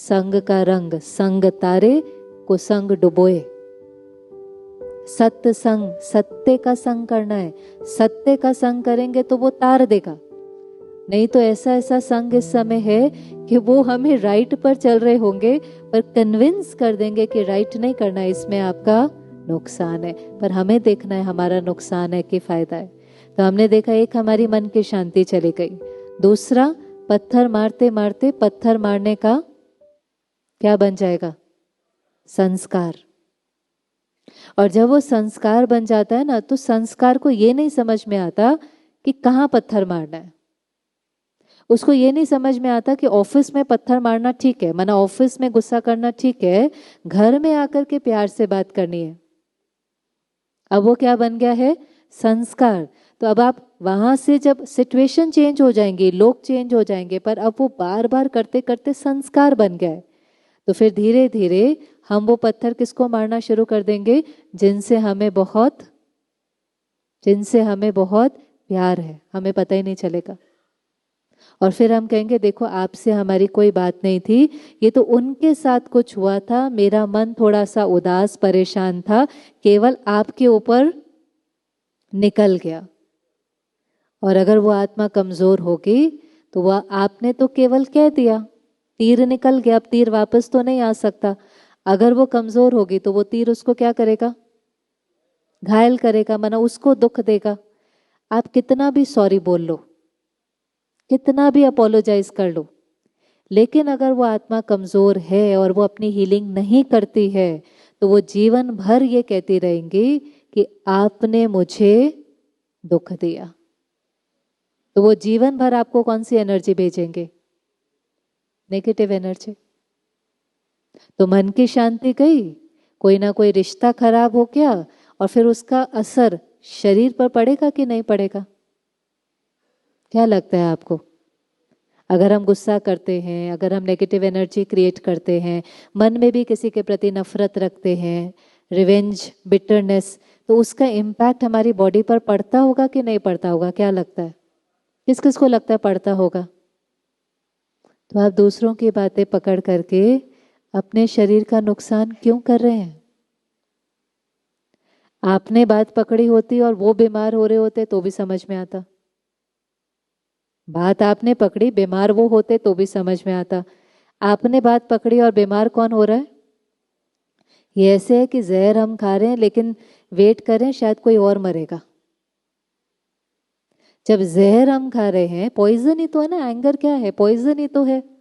संग का रंग संग तारे को संग डुबोए। सत्य संग, सत्य का संग करना है। सत्य का संग करेंगे तो वो तार देगा। नहीं तो ऐसा ऐसा संग इस समय है कि वो हमें राइट पर चल रहे होंगे पर कन्विंस कर देंगे कि राइट नहीं करना है, इसमें आपका नुकसान है। पर हमें देखना है हमारा नुकसान है कि फायदा है। तो हमने देखा, एक हमारी मन की शांति चली गई, दूसरा पत्थर मारते मारते पत्थर मारने का क्या बन जाएगा? संस्कार। और जब वो संस्कार बन जाता है ना, तो संस्कार को ये नहीं समझ में आता कि कहाँ पत्थर मारना है। उसको ये नहीं समझ में आता कि ऑफिस में पत्थर मारना ठीक है, माना ऑफिस में गुस्सा करना ठीक है, घर में आकर के प्यार से बात करनी है। अब वो क्या बन गया है? संस्कार। तो अब आप वहां से जब सिचुएशन चेंज हो जाएंगी, लोग चेंज हो जाएंगे, पर अब वो बार बार करते करते संस्कार बन गया है। तो फिर धीरे धीरे हम वो पत्थर किसको मारना शुरू कर देंगे? जिनसे हमें बहुत प्यार है, हमें पता ही नहीं चलेगा। और फिर हम कहेंगे देखो आपसे हमारी कोई बात नहीं थी, ये तो उनके साथ कुछ हुआ था, मेरा मन थोड़ा सा उदास परेशान था, केवल आपके ऊपर निकल गया। और अगर वो आत्मा कमजोर होगी तो वह आपने तो केवल कह दिया, तीर निकल गया, अब तीर वापस तो नहीं आ सकता। अगर वो कमजोर होगी तो वो तीर उसको क्या करेगा? घायल करेगा, माना उसको दुख देगा। आप कितना भी सॉरी बोल लो, कितना भी अपोलोजाइज कर लो, लेकिन अगर वो आत्मा कमजोर है और वो अपनी हीलिंग नहीं करती है तो वो जीवन भर ये कहती रहेंगी कि आपने मुझे दुख दिया। तो वो जीवन भर आपको कौन सी एनर्जी भेजेंगे? Negative energy. तो मन की शांति गई, कोई ना कोई रिश्ता खराब हो गया, और फिर उसका असर शरीर पर पड़ेगा कि नहीं पड़ेगा? क्या लगता है आपको? अगर हम गुस्सा करते हैं, अगर हम नेगेटिव एनर्जी क्रिएट करते हैं, मन में भी किसी के प्रति नफरत रखते हैं, रिवेंज, बिटरनेस, तो उसका इम्पैक्ट हमारी बॉडी पर पड़ता होगा कि नहीं पड़ता होगा? क्या लगता है? किस किस को लगता है पड़ता होगा? तो आप दूसरों की बातें पकड़ करके अपने शरीर का नुकसान क्यों कर रहे हैं? आपने बात पकड़ी होती और वो बीमार हो रहे होते तो भी समझ में आता। बात आपने पकड़ी, बीमार वो होते तो भी समझ में आता। आपने बात पकड़ी और बीमार कौन हो रहा है? ये ऐसे है कि जहर हम खा रहे हैं लेकिन वेट कर रहे हैं शायद कोई और मरेगा। जब जहर हम खा रहे हैं, पॉइजन ही तो है ना, एंगर क्या है? पॉइजन ही तो है।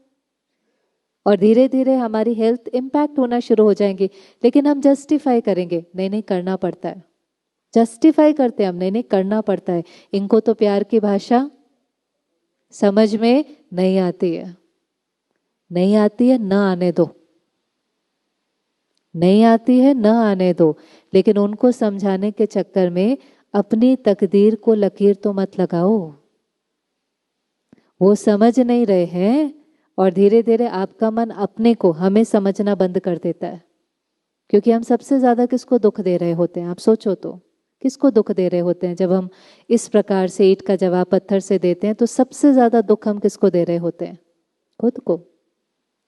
और धीरे धीरे हमारी हेल्थ इम्पैक्ट होना शुरू हो जाएंगी, लेकिन हम जस्टिफाई करेंगे, नहीं नहीं करना पड़ता है। जस्टिफाई करते हैं हम, नहीं नहीं करना पड़ता है। इनको तो प्यार की भाषा समझ में नहीं आती है। नहीं आती है, न आने दो। नहीं आती है, न आने दो। लेकिन उनको समझाने के चक्कर में अपनी तकदीर को लकीर तो मत लगाओ। वो समझ नहीं रहे हैं और धीरे धीरे आपका मन अपने को, हमें समझना बंद कर देता है। क्योंकि हम सबसे ज्यादा किसको दुख दे रहे होते हैं? आप सोचो तो, किसको दुख दे रहे होते हैं? जब हम इस प्रकार से ईंट का जवाब पत्थर से देते हैं तो सबसे ज्यादा दुख हम किसको दे रहे होते हैं? खुद को।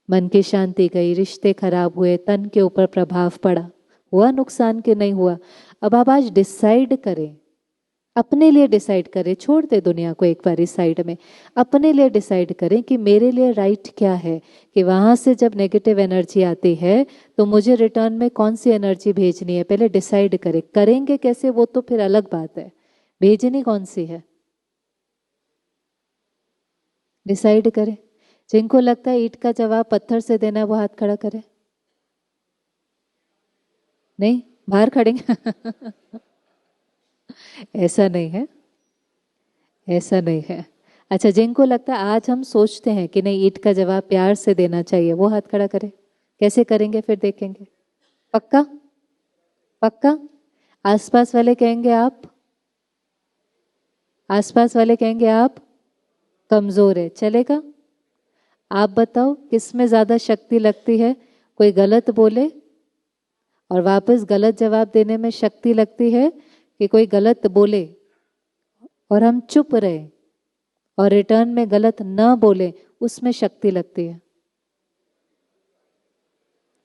मन की शांति गई, रिश्ते खराब हुए, तन के ऊपर प्रभाव पड़ा, हुआ नुकसान कि नहीं हुआ? अब आप आज डिसाइड करें, अपने लिए डिसाइड करें, छोड़ दे दुनिया को एक बार इस साइड में, अपने लिए डिसाइड करें कि मेरे लिए राइट क्या है। कि वहां से जब नेगेटिव एनर्जी आती है तो मुझे रिटर्न में कौन सी एनर्जी भेजनी है, पहले डिसाइड करें। करेंगे कैसे वो तो फिर अलग बात है, भेजनी कौन सी है डिसाइड करें। जिनको लगता है ईंट का जवाब पत्थर से देना है वो हाथ खड़ा करे। नहीं, बाहर खड़ेंगे ऐसा नहीं है, ऐसा नहीं है। अच्छा, जिनको लगता है आज हम सोचते हैं कि नहीं ईंट का जवाब प्यार से देना चाहिए, वो हाथ खड़ा करे। कैसे करेंगे फिर देखेंगे। पक्का? पक्का? आसपास वाले कहेंगे आप, आसपास वाले कहेंगे आप कमजोर है, चलेगा? आप बताओ किस में ज्यादा शक्ति लगती है? कोई गलत बोले और वापस गलत जवाब देने में शक्ति लगती है, कि कोई गलत बोले और हम चुप रहे और रिटर्न में गलत न बोले उसमें शक्ति लगती है?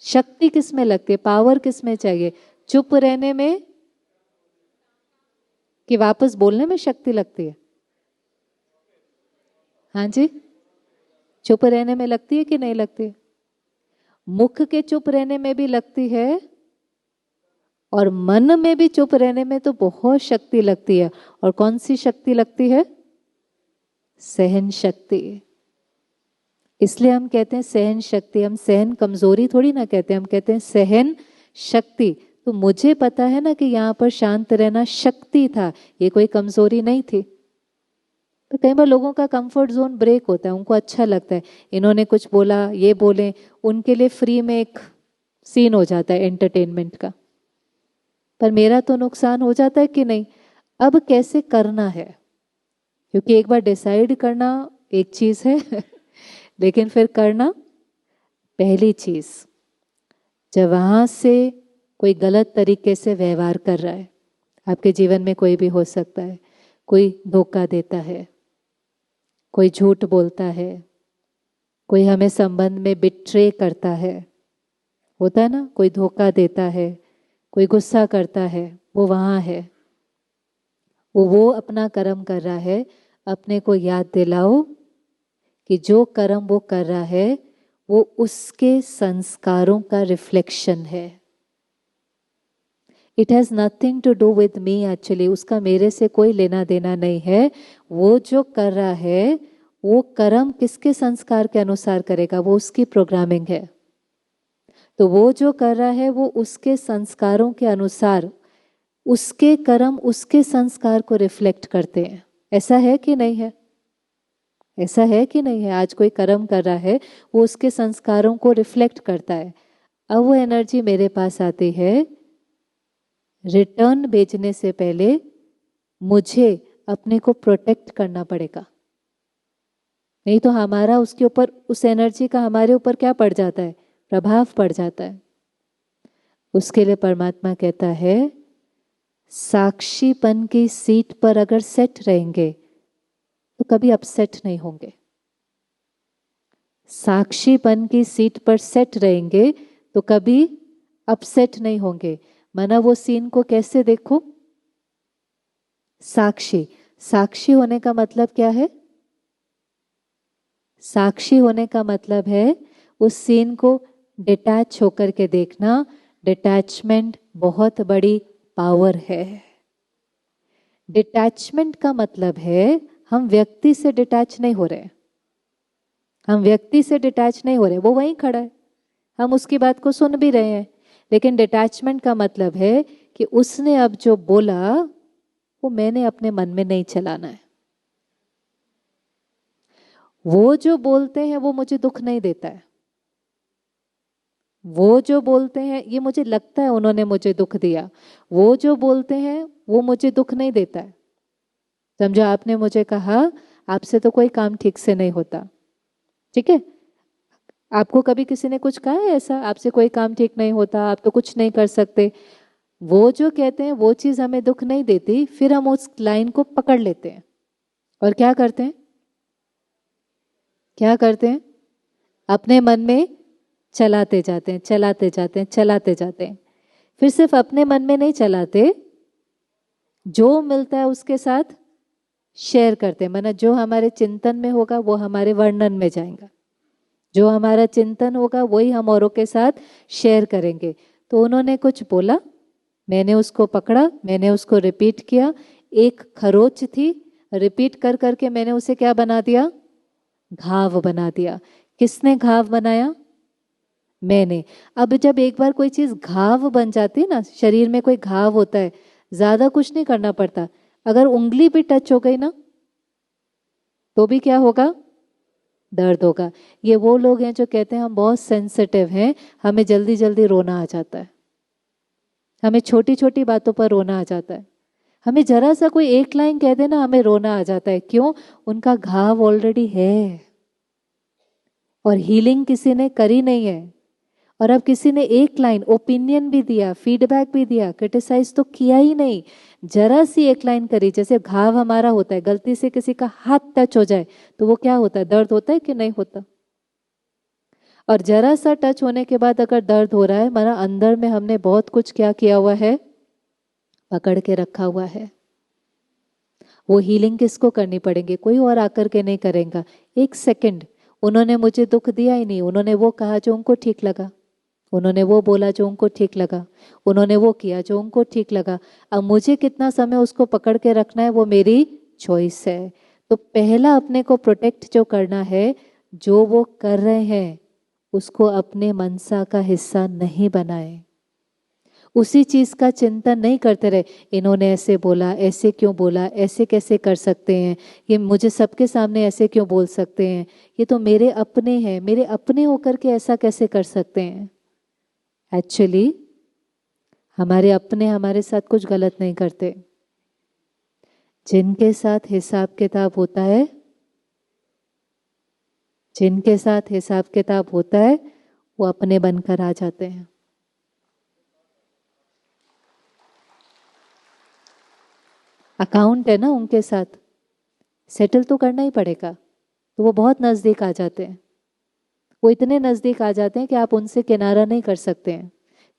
शक्ति किस में लगती है, पावर किस में चाहिए? चुप रहने में कि वापस बोलने में शक्ति लगती है? हाँ जी, चुप रहने में लगती है कि नहीं लगती है? मुख के चुप रहने में भी लगती है और मन में भी चुप रहने में तो बहुत शक्ति लगती है। और कौन सी शक्ति लगती है? सहन शक्ति। इसलिए हम कहते हैं सहन शक्ति। हम सहन कमजोरी थोड़ी ना कहते हैं, हम कहते हैं सहन शक्ति। तो मुझे पता है ना कि यहाँ पर शांत रहना शक्ति था, ये कोई कमजोरी नहीं थी। तो कई बार लोगों का कंफर्ट जोन ब्रेक होता है, उनको अच्छा लगता है इन्होंने कुछ बोला, ये बोले, उनके लिए फ्री में एक सीन हो जाता है एंटरटेनमेंट का। पर मेरा तो नुकसान हो जाता है कि नहीं। अब कैसे करना है, क्योंकि एक बार डिसाइड करना एक चीज है लेकिन फिर करना पहली चीज। जब वहां से कोई गलत तरीके से व्यवहार कर रहा है, आपके जीवन में कोई भी हो सकता है, कोई धोखा देता है, कोई झूठ बोलता है, कोई हमें संबंध में बिट्रे करता है, होता है ना, कोई धोखा देता है, कोई गुस्सा करता है, वो वहाँ है, वो अपना कर्म कर रहा है। अपने को याद दिलाओ कि जो कर्म वो कर रहा है वो उसके संस्कारों का रिफ्लेक्शन है। It has nothing to do with me actually, उसका मेरे से कोई लेना देना नहीं है। वो जो कर रहा है वो कर्म किसके संस्कार के अनुसार करेगा, वो उसकी प्रोग्रामिंग है। तो वो जो कर रहा है वो उसके संस्कारों के अनुसार, उसके कर्म उसके संस्कार को रिफ्लेक्ट करते हैं। ऐसा है कि नहीं है? ऐसा है कि नहीं है? आज कोई कर्म कर रहा है, वो उसके संस्कारों को रिफ्लेक्ट करता है। अब वो एनर्जी मेरे पास आती है, रिटर्न भेजने से पहले मुझे अपने को प्रोटेक्ट करना पड़ेगा, नहीं तो हमारा उसके ऊपर, उस एनर्जी का हमारे ऊपर क्या पड़ जाता है, प्रभाव पड़ जाता है। उसके लिए परमात्मा कहता है साक्षीपन की सीट पर अगर सेट रहेंगे तो कभी अपसेट नहीं होंगे। साक्षीपन की सीट पर सेट रहेंगे तो कभी अपसेट नहीं होंगे। माना वो सीन को कैसे देखो, साक्षी, साक्षी होने का मतलब क्या है? साक्षी होने का मतलब है उस सीन को डिटैच होकर के देखना। डिटैचमेंट बहुत बड़ी पावर है। डिटैचमेंट का मतलब है हम व्यक्ति से डिटैच नहीं हो रहे, हम व्यक्ति से डिटैच नहीं हो रहे, वो वहीं खड़ा है, हम उसकी बात को सुन भी रहे हैं। लेकिन डिटैचमेंट का मतलब है कि उसने अब जो बोला वो मैंने अपने मन में नहीं चलाना है। वो जो बोलते हैं वो मुझे दुख नहीं देता है, वो जो बोलते हैं ये मुझे लगता है उन्होंने मुझे दुख दिया, वो जो बोलते हैं वो मुझे दुख नहीं देता है। समझो आपने मुझे कहा आपसे तो कोई काम ठीक से नहीं होता, ठीक है, आपको कभी किसी ने कुछ कहा है ऐसा, आपसे कोई काम ठीक नहीं होता, आप तो कुछ नहीं कर सकते। वो जो कहते हैं वो चीज हमें दुख नहीं देती, फिर हम उस लाइन को पकड़ लेते हैं और क्या करते हैं, क्या करते हैं, अपने मन में चलाते जाते हैं, चलाते जाते हैं, चलाते जाते हैं। फिर सिर्फ अपने मन में नहीं चलाते, जो मिलता है उसके साथ शेयर करते हैं। माना जो हमारे चिंतन में होगा वो हमारे वर्णन में जाएगा, जो हमारा चिंतन होगा वही हम औरों के साथ शेयर करेंगे। तो उन्होंने कुछ बोला, मैंने उसको पकड़ा, मैंने उसको रिपीट किया। एक खरोच थी, रिपीट कर करके मैंने उसे क्या बना दिया, घाव बना दिया। किसने घाव बनाया? मैंने। अब जब एक बार कोई चीज घाव बन जाती है ना, शरीर में कोई घाव होता है, ज्यादा कुछ नहीं करना पड़ता। अगर उंगली भी टच हो गई ना तो भी क्या होगा, दर्द होगा। ये वो लोग हैं जो कहते हैं हम बहुत सेंसिटिव हैं, हमें जल्दी जल्दी रोना आ जाता है, हमें छोटी छोटी बातों पर रोना आ जाता है, हमें जरा सा कोई एक लाइन कह देना हमें रोना आ जाता है। क्यों? उनका घाव ऑलरेडी है और हीलिंग किसी ने करी नहीं है। और अब किसी ने एक लाइन ओपिनियन भी दिया, फीडबैक भी दिया, क्रिटिसाइज तो किया ही नहीं, जरा सी एक लाइन करी। जैसे घाव हमारा होता है, गलती से किसी का हाथ टच हो जाए तो वो क्या होता है, दर्द होता है कि नहीं होता? और जरा सा टच होने के बाद अगर दर्द हो रहा है, माना अंदर में हमने बहुत कुछ क्या किया हुआ है, पकड़ के रखा हुआ है। वो हीलिंग किसको करनी पड़ेगी? कोई और आकर के नहीं करेगा। एक सेकंड उन्होंने मुझे दुख दिया ही नहीं, उन्होंने वो कहा जो उनको ठीक लगा, उन्होंने वो बोला जो उनको ठीक लगा, उन्होंने वो किया जो उनको ठीक लगा। अब मुझे कितना समय उसको पकड़ के रखना है, वो मेरी चॉइस है। तो पहला अपने को प्रोटेक्ट जो करना है, जो वो कर रहे हैं उसको अपने मनसा का हिस्सा नहीं बनाए, उसी चीज का चिंतन नहीं करते रहे, इन्होंने ऐसे बोला, ऐसे क्यों बोला, ऐसे कैसे कर सकते हैं, ये मुझे सबके सामने ऐसे क्यों बोल सकते हैं, ये तो मेरे अपने हैं, मेरे अपने होकर के ऐसा कैसे कर सकते हैं। एक्चुअली हमारे अपने हमारे साथ कुछ गलत नहीं करते। जिनके साथ हिसाब किताब होता है, जिनके साथ हिसाब किताब होता है, वो अपने बनकर आ जाते हैं। अकाउंट है ना उनके साथ, सेटल तो करना ही पड़ेगा, तो वो बहुत नज़दीक आ जाते हैं। वो इतने नज़दीक आ जाते हैं कि आप उनसे किनारा नहीं कर सकते हैं।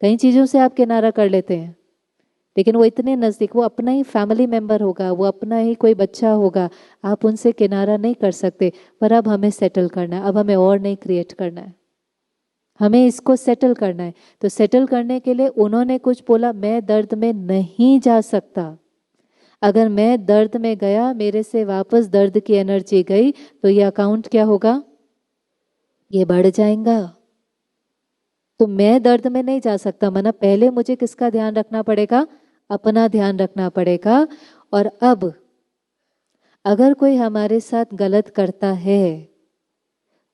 कई चीज़ों से आप किनारा कर लेते हैं, लेकिन वो इतने नज़दीक, वो अपना ही फैमिली मेम्बर होगा, वो अपना ही कोई बच्चा होगा, आप उनसे किनारा नहीं कर सकते। पर अब हमें सेटल करना है, अब हमें और नहीं क्रिएट करना है, हमें इसको सेटल करना है। तो सेटल करने के लिए उन्होंने कुछ बोला, मैं दर्द में नहीं जा सकता। अगर मैं दर्द में गया, मेरे से वापस दर्द की एनर्जी गई, तो ये अकाउंट क्या होगा, ये बढ़ जाएगा। तो मैं दर्द में नहीं जा सकता, मना पहले मुझे किसका ध्यान रखना पड़ेगा, अपना ध्यान रखना पड़ेगा। और अब अगर कोई हमारे साथ गलत करता है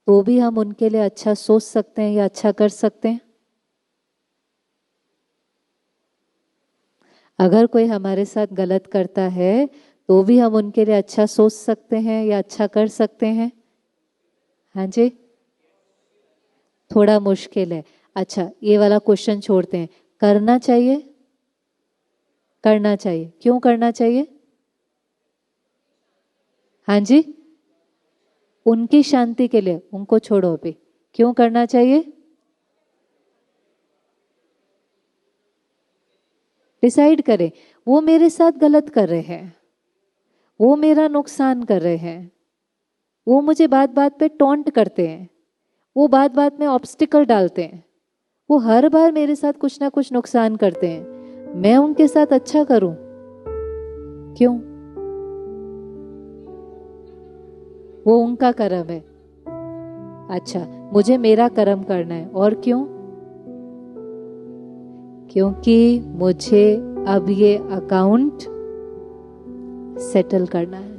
तो भी हम उनके लिए अच्छा सोच सकते हैं या अच्छा कर सकते हैं। अगर कोई हमारे साथ गलत करता है तो भी हम उनके लिए अच्छा सोच सकते हैं या अच्छा कर सकते हैं। हाँ जी, थोड़ा मुश्किल है। अच्छा, ये वाला क्वेश्चन छोड़ते हैं। करना चाहिए, करना चाहिए, क्यों करना चाहिए? हाँ जी, उनकी शांति के लिए, उनको छोड़ो अभी, क्यों करना चाहिए? डिसाइड करें। वो मेरे साथ गलत कर रहे हैं, वो मेरा नुकसान कर रहे हैं, वो मुझे बात बात पे टॉन्ट करते हैं, वो बात बात में ऑब्स्टिकल डालते हैं, वो हर बार मेरे साथ कुछ ना कुछ नुकसान करते हैं। मैं उनके साथ अच्छा करूं, क्यों? वो उनका कर्म है। अच्छा, मुझे मेरा कर्म करना है, और क्यों? क्योंकि मुझे अब ये अकाउंट सेटल करना है।